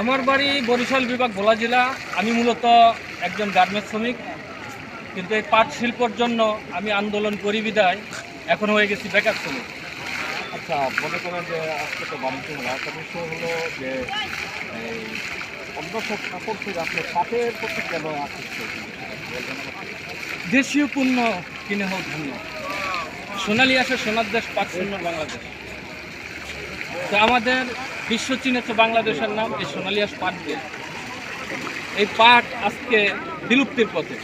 আমার বাড়ি বরিশাল বিভাগ ভোলা জেলা। আমি মূলত একজন গার্মেন্টস শ্রমিক, কিন্তু এই পাট শিল্পর জন্য আমি আন্দোলন করি বিদায় এখন হয়ে গেছি বেকার শ্রমিক। আচ্ছা, মনে করেন যে আজকে তো বাণিজ্য মেলা, একটা বিষয় হলো যে এই অন্য সব কাপড় থেকে আপনি পাটের প্রতি কেন আকৃষ্ট? দেশীয় পণ্য কিনে হোক ধন্য, সোনালি আসে সোনার দেশ, পাট শূন্য বাংলাদেশ। তো আমাদের বিশ্ব চিনেছে বাংলাদেশের নাম এই সোনালি আস পাট দিয়ে। এই পাট আজকে বিলুপ্তির পথে।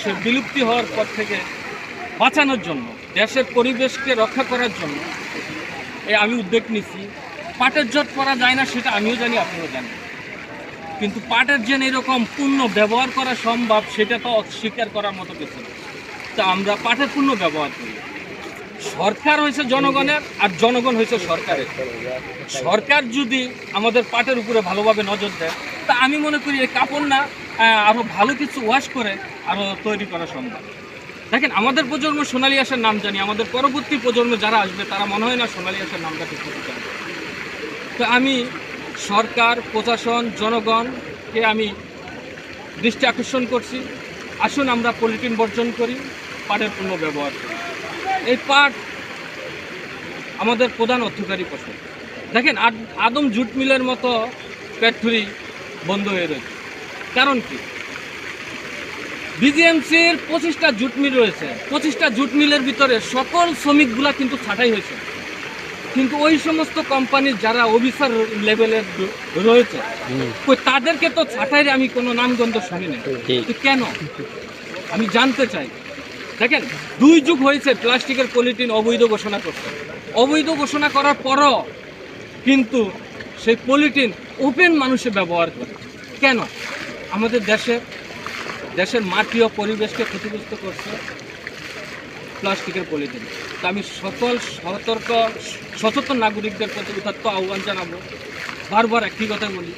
সে বিলুপ্তি হওয়ার পর থেকে বাঁচানোর জন্য, দেশের পরিবেশকে রক্ষা করার জন্য আমি উদ্যোগ নিচ্ছি। পাটের জট করা যায় না সেটা আমিও জানি, আপনিও জানেন, কিন্তু পাটের যে এরকম পণ্য ব্যবহার করা সম্ভব সেটা তো অস্বীকার করার মতো কিছু না। তা আমরা পাটের পণ্য ব্যবহার করি। সরকার হয়েছে জনগণের আর জনগণ হয়েছে সরকারের। সরকার যদি আমাদের পাটের উপরে ভালোভাবে নজর দেয় তা আমি মনে করি এই কাপড় না আরও ভালো কিছু ওয়াশ করে আরও তৈরি করা সম্ভব। দেখেন, আমাদের প্রজন্ম সোনালি আসার নাম জানি, আমাদের পরবর্তী প্রজন্ম যারা আসবে তারা মনে হয় না সোনালি আসার নামটা ঠিক করতে চায়। তো আমি সরকার, প্রশাসন, জনগণকে আমি দৃষ্টি আকর্ষণ করছি, আসুন আমরা পলিথিন বর্জন করি, পাটের পণ্য ব্যবহার করি। এই পাট আমাদের প্রধান অর্থকারী ফসল। দেখেন, আদম জুট মিলের মতো ফ্যাক্টরি বন্ধ হয়ে রয়েছে। কারণ কি? বিজিএমসির 25টা জুট মিল রয়েছে। 25টা জুট মিলের ভিতরে সকল শ্রমিকগুলা কিন্তু ছাঁটাই হয়েছে, কিন্তু ওই সমস্ত কোম্পানির যারা অফিসার লেভেলের রয়েছে তাদেরকে তো ছাঁটাইয়ের আমি কোনো নামগন্ধ শুনি না। কেন আমি জানতে চাই। দেখেন, 2 যুগ হয়েছে প্লাস্টিকের পলিথিন অবৈধ ঘোষণা করছে। অবৈধ ঘোষণা করার পরও কিন্তু সেই পলিথিন ওপেন মানুষে ব্যবহার করে। কেন? আমাদের দেশের মাটি ও পরিবেশকে ক্ষতিগ্রস্ত করছে প্লাস্টিকের পলিথিন। তা আমি সকল সচেতন নাগরিকদের প্রতি উদাত্ত আহ্বান জানাবো, বারবার একই কথা বলি,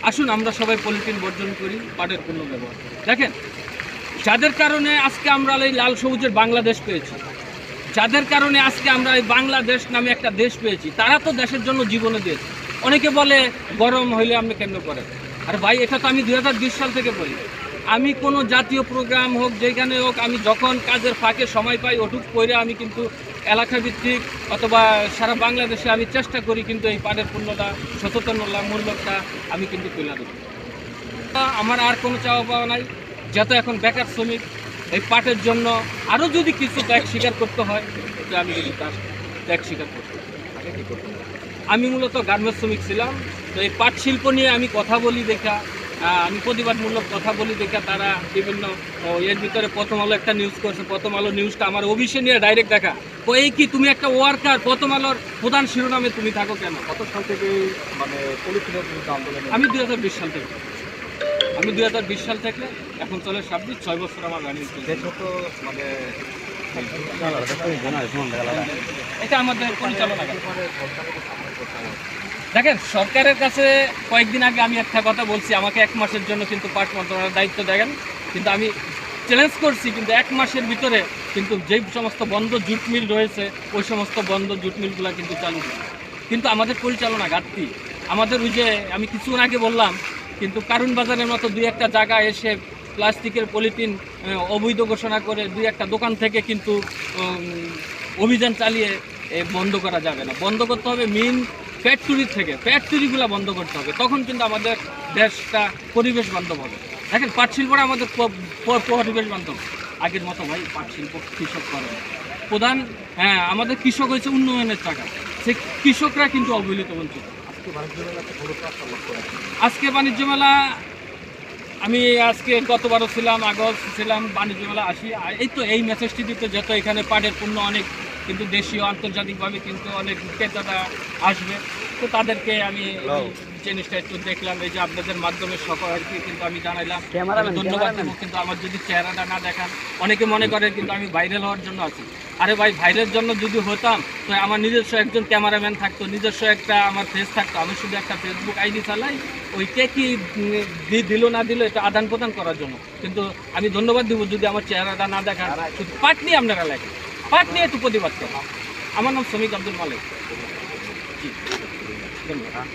আসুন আমরা সবাই পলিথিন বর্জন করি, পাটের পণ্য ব্যবহার করি। দেখেন, যাদের কারণে আজকে আমরা এই লাল সবুজের বাংলাদেশ পেয়েছি, যাদের কারণে আজকে আমরা এই বাংলাদেশ নামে একটা দেশ পেয়েছি, তারা তো দেশের জন্য জীবনে দিয়েছে। অনেকে বলে গরম হইলে আপনি কেন করেন? আর ভাই, এটা তো আমি 2020 সাল থেকে বলি। আমি কোনো জাতীয় প্রোগ্রাম হোক, যেখানে হোক, আমি যখন কাজের ফাঁকে সময় পাই ওটুক করে আমি কিন্তু এলাকাভিত্তিক অথবা সারা বাংলাদেশে আমি চেষ্টা করি কিন্তু এই পাটের পণ্যটা, সচেতনমূলকটা আমি কিন্তু তুলে দেবো। আমার আর কোনো চাওয়া পাওয়া নাই, যাতে এখন বেকার শ্রমিক এই পাটের জন্য আরও যদি কিছু ত্যাগ স্বীকার করতে হয় তো আমি যদি তার ত্যাগ স্বীকার করতে। আমি মূলত গার্মেন্টস শ্রমিক ছিলাম, তো এই পাট শিল্প নিয়ে আমি কথা বলি দেখা, আমি প্রতিবাদমূলক কথা বলি দেখা তারা বিভিন্ন এর ভিতরে প্রথম আলো একটা নিউজ করছে। প্রথম আলো নিউজটা আমার অফিসে নিয়ে ডাইরেক্ট দেখা, তো এই কি তুমি একটা ওয়ার্কার, প্রথম আলোর প্রধান শিরোনামে তুমি থাকো কেন? কত সাল থেকে মানে পলিথিনের বিরুদ্ধে আন্দোলন? আমি 2020 সাল থেকে। আমি 2020 সাল থেকে এখন চলে 6 বছর আমার রানিং চলছে। মানে এটা আমাদের পরিচালনা। দেখেন, সরকারের কাছে কয়েকদিন আগে আমি একটা কথা বলছি, আমাকে 1 মাসের জন্য কিন্তু পাট মন্ত্রণালয়ের দায়িত্ব দেখেন, কিন্তু আমি চ্যালেঞ্জ করছি কিন্তু 1 মাসের ভিতরে কিন্তু যেই সমস্ত বন্ধ জুট মিল রয়েছে ওই সমস্ত বন্ধ জুট মিলগুলো কিন্তু চালু করে। কিন্তু আমাদের পরিচালনা ঘাটতি। আমাদের ওই যে আমি কিছুক্ষণ আগে বললাম, কিন্তু কারণ বাজারের মতো 2-1টা জায়গায় এসে প্লাস্টিকের পলিথিন অবৈধ ঘোষণা করে 2-1টা দোকান থেকে কিন্তু অভিযান চালিয়ে বন্ধ করা যাবে না। বন্ধ করতে হবে মেইন ফ্যাক্টরি থেকে, ফ্যাক্টরিগুলো বন্ধ করতে হবে, তখন কিন্তু আমাদের দেশটা পরিবেশ বান্ধব হবে। দেখেন, পাট শিল্পটা আমাদের পরিবেশ বান্ধব। আগের মতো ভাই পাট শিল্প কৃষক করে না। প্রধান আমাদের কৃষক হয়েছে উন্নয়নের টাকা, সে কৃষকরা কিন্তু অবহেলিত বঞ্চিত। আজকে বাণিজ্য মেলা আমি গতবারও ছিলাম, আগেও ছিলাম, বাণিজ্য মেলা আসি। এই তো এই মেসেজটি দিতে যেত এখানে পাটের পণ্য অনেক কিন্তু দেশীয় আন্তর্জাতিকভাবে কিন্তু অনেক ক্রেতারা আসবে, তো তাদেরকে আমি জিনিসটা একটু দেখলাম, এই যে আপনাদের মাধ্যমে সকলকে কিন্তু আমি জানাইলাম, ধন্যবাদ দেবো। কিন্তু আমার যদি চেহারাটা না দেখান, অনেকে মনে করে কিন্তু আমি ভাইরাল হওয়ার জন্য আছি। আরে ভাই, ভাইরালের জন্য যদি হতাম তো আমার নিজস্ব একজন ক্যামেরাম্যান থাকতো, নিজস্ব একটা আমার ফেস থাকতো। আমি শুধু একটা ফেসবুক আইডি চালাই, ওই কে কি দিল না দিল এটা আদান প্রদান করার জন্য। কিন্তু আমি ধন্যবাদ দেবো যদি আমার চেহারাটা না দেখান, শুধু পাট নিয়ে আপনারা লেখেন, পাট নিয়ে একটু প্রতিবাদ করেন। আমার নাম শ্রমিক আব্দুল মালিক। জি, ধন্যবাদ।